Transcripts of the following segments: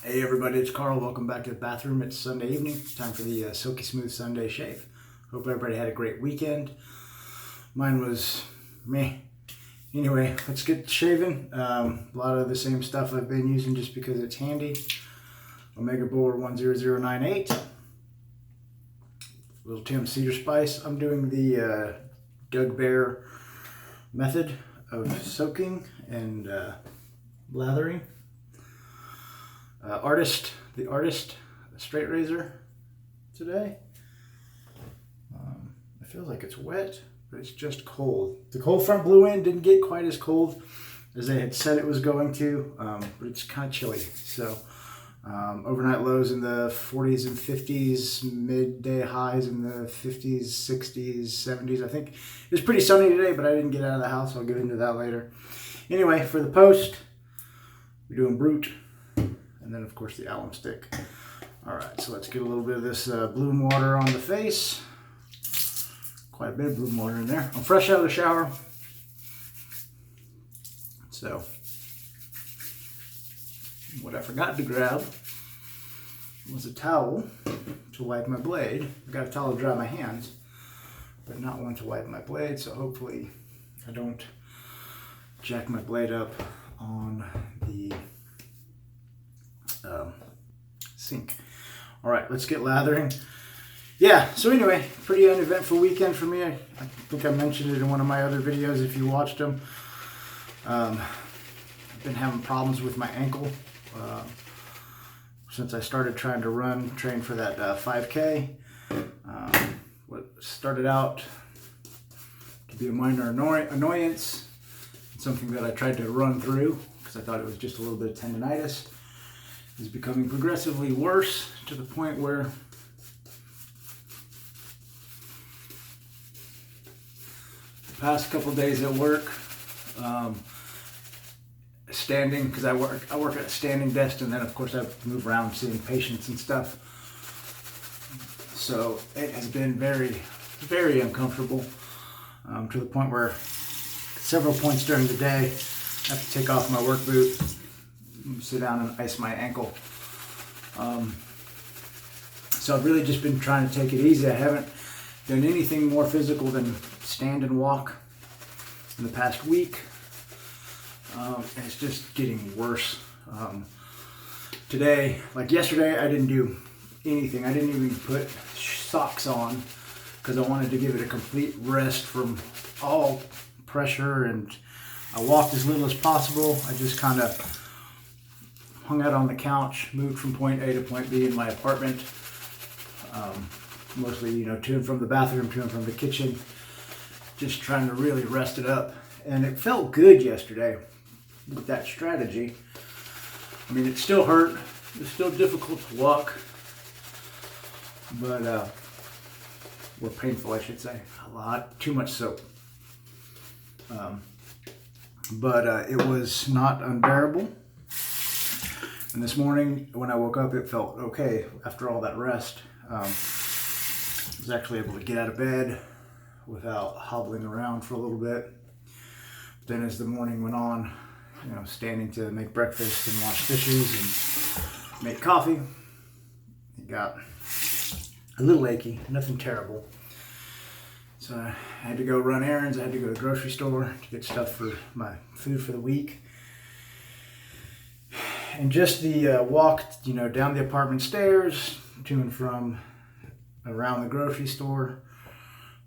Hey everybody, it's Carl. Welcome back to the bathroom. It's Sunday evening. Time for the Silky Smooth Sunday shave. Hope everybody had a great weekend. Mine was meh. Anyway, let's get shaving. A lot of the same stuff I've been using just because it's handy. Omega Boar 10098. Little Tim Cedar Spice. I'm doing the Doug Bear method of soaking and lathering. The Artist straight razor today. It feels like it's wet, but it's just cold. The cold front blew in, didn't get quite as cold as they had said it was going to, but it's kind of chilly. So overnight lows in the 40s and 50s, midday highs in the 50s, 60s, 70s. I think it was pretty sunny today, but I didn't get out of the house. I'll get into that later. Anyway, for the post, we're doing Brut. And then, of course, the alum stick. All right, so let's get a little bit of this bloom water on the face. Quite a bit of bloom water in there. I'm fresh out of the shower. So, what I forgot to grab was a towel to wipe my blade. I got a towel to dry my hands, but not one to wipe my blade. So hopefully I don't jack my blade up on the sink. All right, let's get lathering. Yeah, so anyway, pretty uneventful weekend for me. I think I mentioned it in one of my other videos if you watched them. I've been having problems with my ankle since I started trying to train for that 5K. What started out to be a minor annoyance, something that I tried to run through because I thought it was just a little bit of tendonitis, is becoming progressively worse to the point where the past couple days at work, standing, because I work at a standing desk, and then of course I move around seeing patients and stuff. So it has been very, very uncomfortable to the point where several points during the day I have to take off my work boot, sit down and ice my ankle. So I've really just been trying to take it easy. I haven't done anything more physical than stand and walk in the past week. And it's just getting worse. Today, like yesterday, I didn't do anything. I didn't even put socks on because I wanted to give it a complete rest from all pressure, and I walked as little as possible. I just kind of hung out on the couch, moved from point A to point B in my apartment. Mostly, to and from the bathroom, to and from the kitchen. Just trying to really rest it up. And it felt good yesterday with that strategy. I mean, it still hurt. It's still difficult to walk. But, or painful, I should say. Too much soap. But it was not unbearable. And this morning, when I woke up, it felt okay after all that rest. I was actually able to get out of bed without hobbling around for a little bit. Then as the morning went on, standing to make breakfast and wash dishes and make coffee, it got a little achy, nothing terrible. So I had to go run errands. I had to go to the grocery store to get stuff for my food for the week. And just the walk, down the apartment stairs, to and from around the grocery store,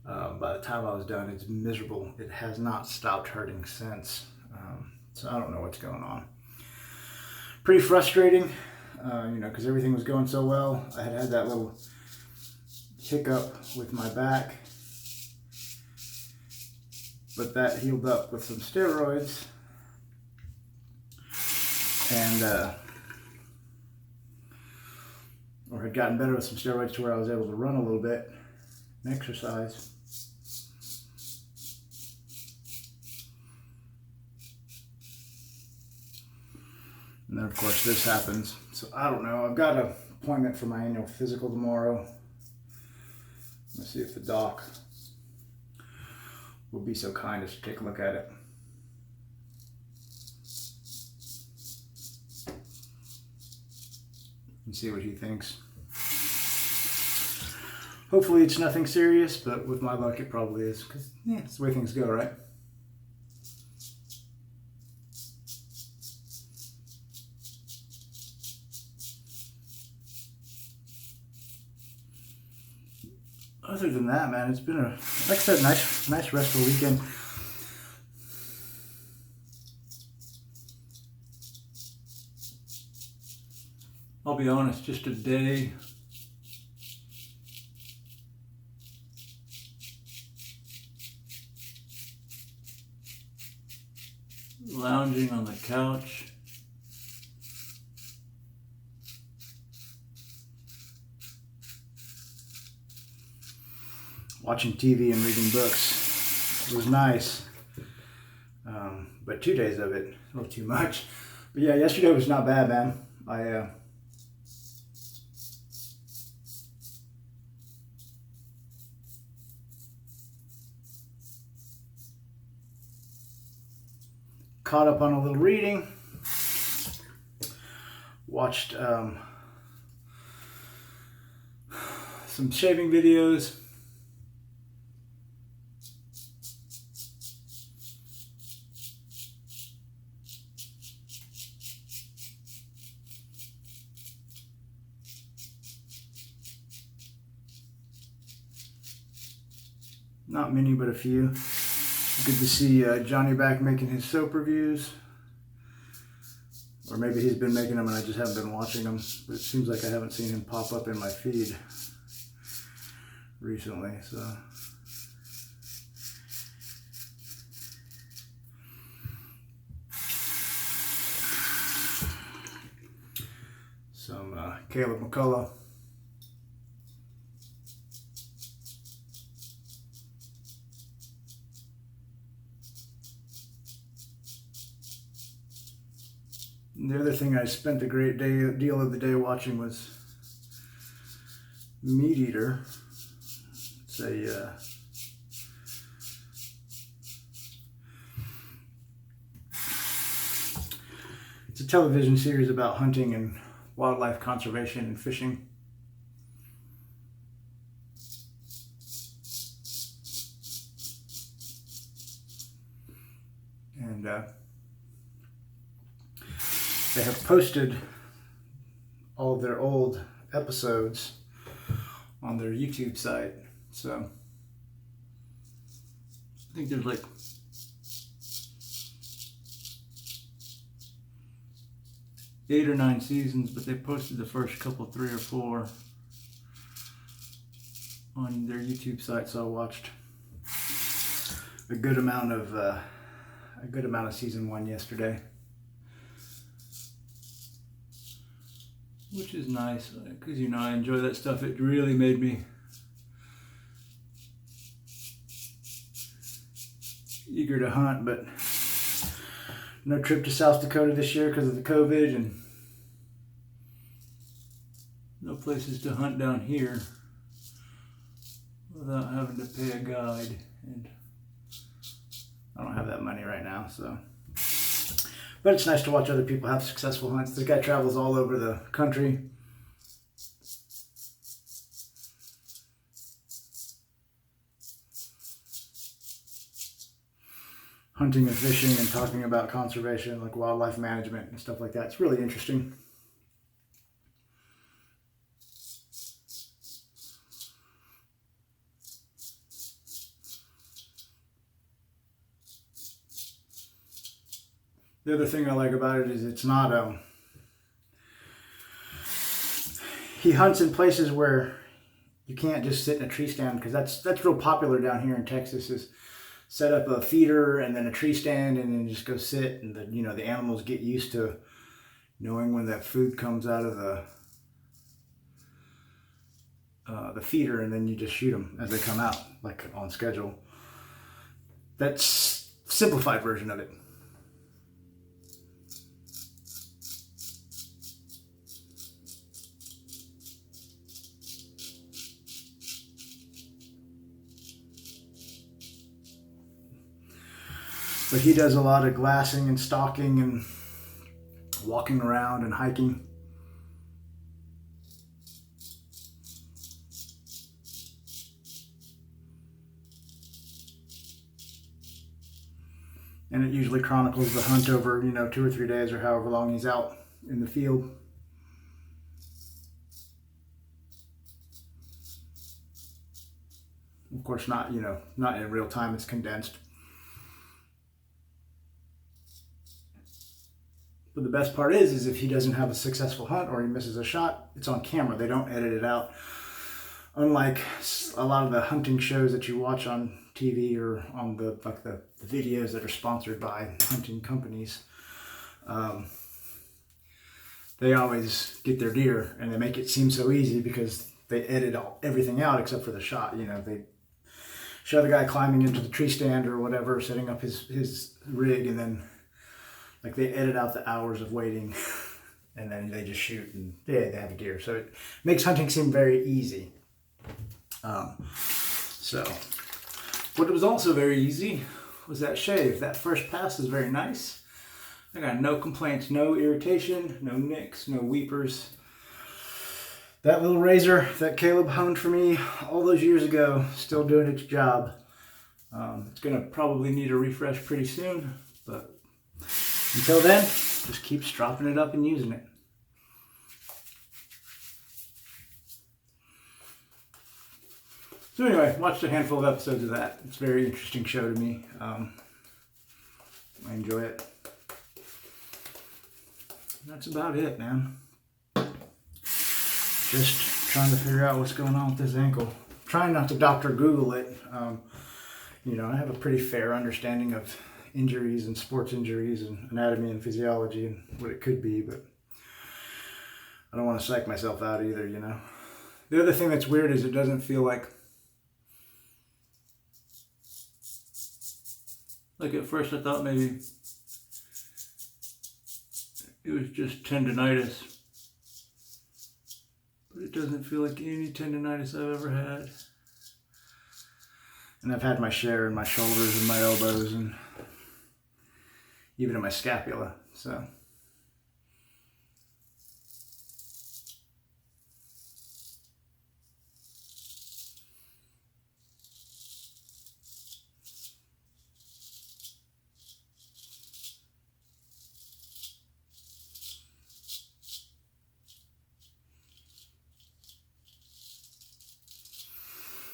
by the time I was done, it's miserable. It has not stopped hurting since. So I don't know what's going on. Pretty frustrating, because everything was going so well. I had that little hiccup with my back, but that healed up with some steroids. And or had gotten better with some steroids to where I was able to run a little bit and exercise. And then of course this happens. So I don't know. I've got an appointment for my annual physical tomorrow. Let's see if the doc will be so kind as to take a look at it. and see what he thinks. Hopefully it's nothing serious, but with my luck it probably is, because yeah, it's the way things go, right? Other than that, man, it's been a, like I said, nice restful weekend. I'll be honest, just a day lounging on the couch, watching TV and reading books. It was nice, but 2 days of it, a little too much. But yeah, yesterday was not bad, man. I caught up on a little reading, watched some shaving videos, not many but a few. Good to see Johnny back making his soap reviews. Or maybe he's been making them and I just haven't been watching them. But it seems like I haven't seen him pop up in my feed recently, so. Some Caleb McCullough. The other thing I spent a great deal of the day watching was Meat Eater. It's a television series about hunting and wildlife conservation and fishing. And they have posted all of their old episodes on their YouTube site. So I think there's like 8 or 9 seasons, but they posted the first couple, 3 or 4 on their YouTube site. So I watched a good amount of season 1 yesterday. Which is nice, because, you know, I enjoy that stuff. It really made me eager to hunt, but no trip to South Dakota this year because of the COVID, and no places to hunt down here without having to pay a guide, and I don't have that money right now, so. But it's nice to watch other people have successful hunts. This guy travels all over the country. Hunting and fishing and talking about conservation, like wildlife management and stuff like that. It's really interesting. The other thing I like about it is it's not, he hunts in places where you can't just sit in a tree stand, because that's real popular down here in Texas, is set up a feeder and then a tree stand and then just go sit, and the animals get used to knowing when that food comes out of the feeder, and then you just shoot them as they come out, like on schedule. That's a simplified version of it. But he does a lot of glassing and stalking and walking around and hiking. and it usually chronicles the hunt over, 2 or 3 days or however long he's out in the field. Of course, not in real time, it's condensed. But the best part is if he doesn't have a successful hunt or he misses a shot, it's on camera. They don't edit it out. Unlike a lot of the hunting shows that you watch on TV or on the videos that are sponsored by hunting companies, they always get their deer and they make it seem so easy because they edit everything out except for the shot. They show the guy climbing into the tree stand or whatever, setting up his rig, and then they edit out the hours of waiting and then they just shoot and they have a deer. So it makes hunting seem very easy. So what was also very easy was that shave. That first pass is very nice. I got no complaints, no irritation, no nicks, no weepers. That little razor that Caleb honed for me all those years ago, still doing its job. It's gonna probably need a refresh pretty soon, but until then, just keep stropping it up and using it. So anyway, watched a handful of episodes of that. It's a very interesting show to me. I enjoy it. That's about it, man. Just trying to figure out what's going on with this ankle. Trying not to Dr. Google it. I have a pretty fair understanding of injuries and sports injuries and anatomy and physiology and what it could be, but I don't want to psych myself out either, The other thing that's weird is it doesn't feel like at first I thought maybe it was just tendonitis, but it doesn't feel like any tendonitis I've ever had. And I've had my share in my shoulders and my elbows and even in my scapula, so.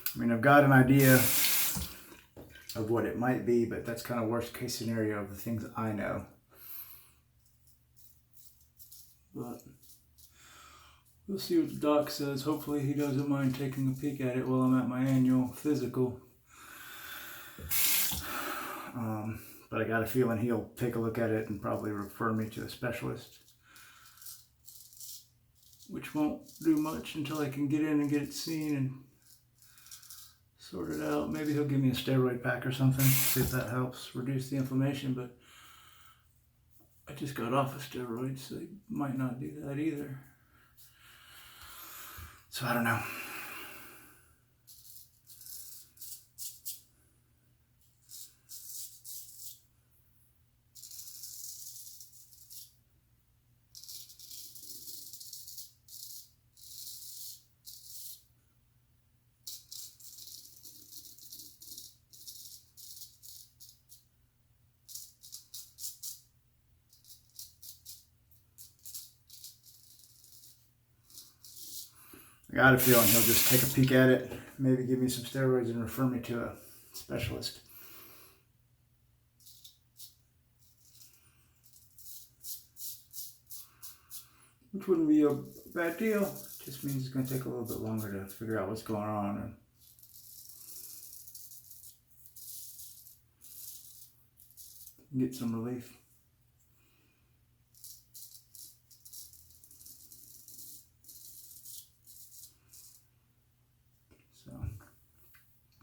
I mean, I've got an idea of what it might be, but that's kind of worst case scenario of the things I know. But we'll see what the doc says. Hopefully he doesn't mind taking a peek at it while I'm at my annual physical. But I got a feeling he'll take a look at it and probably refer me to a specialist, which won't do much until I can get in and get it seen and sort it out. Maybe he'll give me a steroid pack or something, see if that helps reduce the inflammation, but I just got off of steroids, so he might not do that either. So I don't know. I got a feeling he'll just take a peek at it, maybe give me some steroids and refer me to a specialist. Which wouldn't be a bad deal. It just means it's going to take a little bit longer to figure out what's going on and get some relief.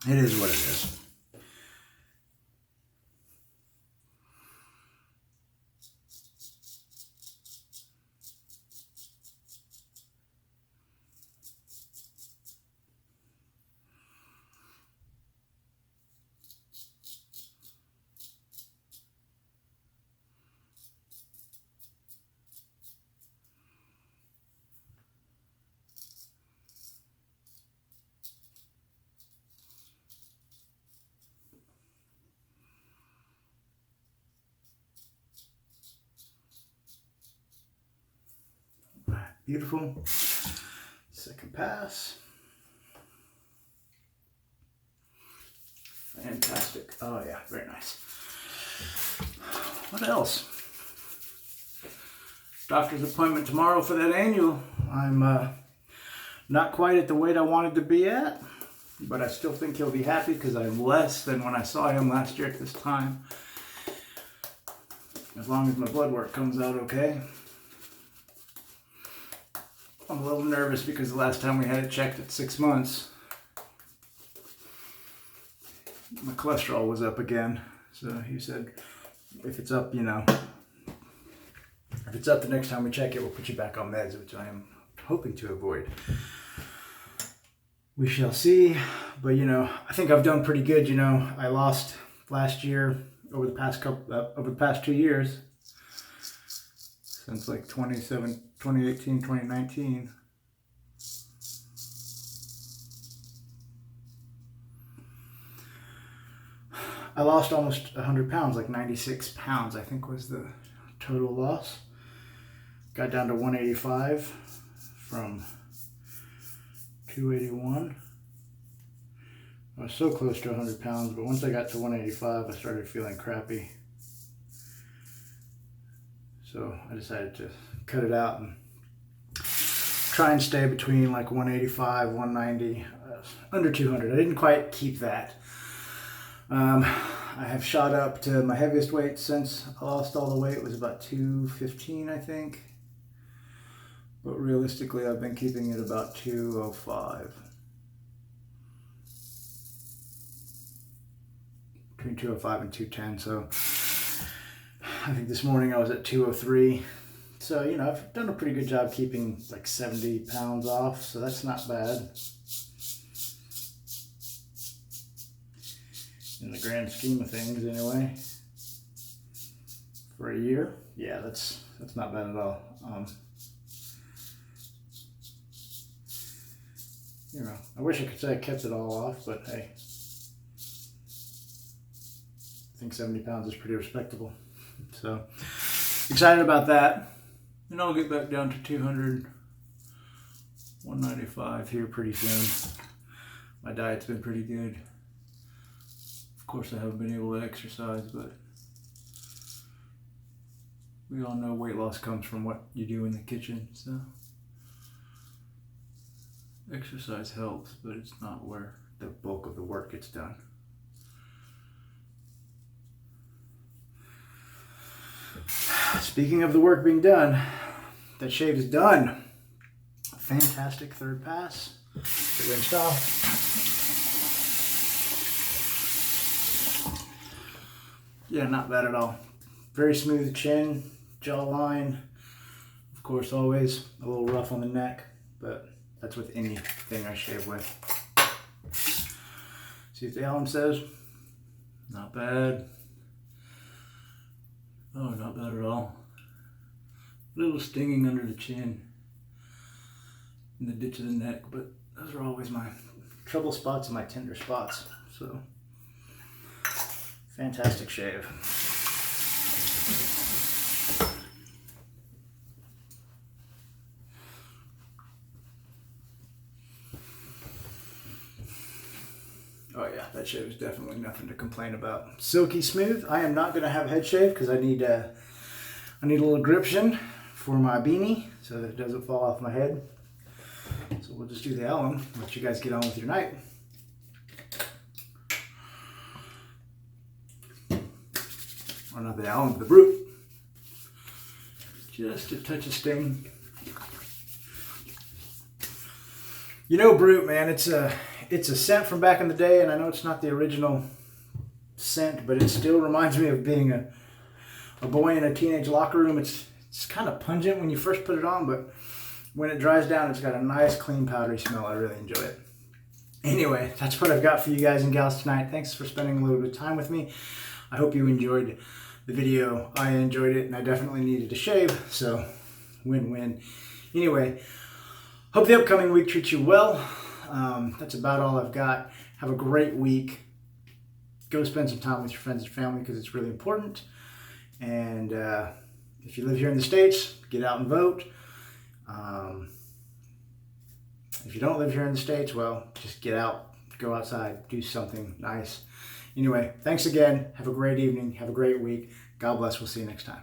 It is what it is. Beautiful. Second pass. Fantastic. Oh yeah, very nice. What else? Doctor's appointment tomorrow for that annual. I'm not quite at the weight I wanted to be at, but I still think he'll be happy because I'm less than when I saw him last year at this time. As long as my blood work comes out okay. I'm a little nervous because the last time we had it checked at 6 months, my cholesterol was up again. So he said, if it's up, you know, if it's up the next time we check it, we'll put you back on meds, which I am hoping to avoid. We shall see. But, you know, I think I've done pretty good. You know, I lost last year over the past 2 years, since like 2018, 2019. I lost almost 100 pounds, like 96 pounds, I think was the total loss. Got down to 185 from 281. I was so close to 100 pounds, but once I got to 185, I started feeling crappy. So I decided to cut it out and try and stay between like 185, 190, under 200. I didn't quite keep that. I have shot up to my heaviest weight since I lost all the weight. It was about 215, I think. But realistically, I've been keeping it about 205. Between 205 and 210. So I think this morning I was at 203. So, you know, I've done a pretty good job keeping like 70 pounds off. So that's not bad. In the grand scheme of things, anyway, for a year, yeah, that's not bad at all. You know, I wish I could say I kept it all off, but hey, I think 70 pounds is pretty respectable. So excited about that, and I'll get back down to 200, 195 here pretty soon. My diet's been pretty good. Of course, I haven't been able to exercise, but we all know weight loss comes from what you do in the kitchen, so exercise helps, but it's not where the bulk of the work gets done. Speaking of the work being done, that shave is done. Fantastic third pass. Get rinsed off. Yeah, not bad at all. Very smooth chin, jawline. Of course, always a little rough on the neck, but that's with anything I shave with. See what the alum says? Not bad. Oh, not bad at all. A little stinging under the chin, in the ditch of the neck, but those are always my trouble spots and my tender spots. So, fantastic shave. Oh yeah, that shave is definitely nothing to complain about. Silky smooth. I am not going to have head shave because I need a little gription for my beanie so that it doesn't fall off my head. So we'll just do the alum, let you guys get on with your night. Or not the alum, the Brut. Just a touch of sting. You know, Brut, man, it's a scent from back in the day, and I know it's not the original scent, but it still reminds me of being a boy in a teenage locker room. It's kind of pungent when you first put it on, but when it dries down, it's got a nice, clean, powdery smell. I really enjoy it. Anyway, that's what I've got for you guys and gals tonight. Thanks for spending a little bit of time with me. I hope you enjoyed the video. I enjoyed it, and I definitely needed to shave, so win-win. Anyway, hope the upcoming week treats you well. That's about all I've got. Have a great week. Go spend some time with your friends and family because it's really important. And if you live here in the States, get out and vote. If you don't live here in the States, well, just get out, go outside, do something nice. Anyway, thanks again. Have a great evening. Have a great week. God bless. We'll see you next time.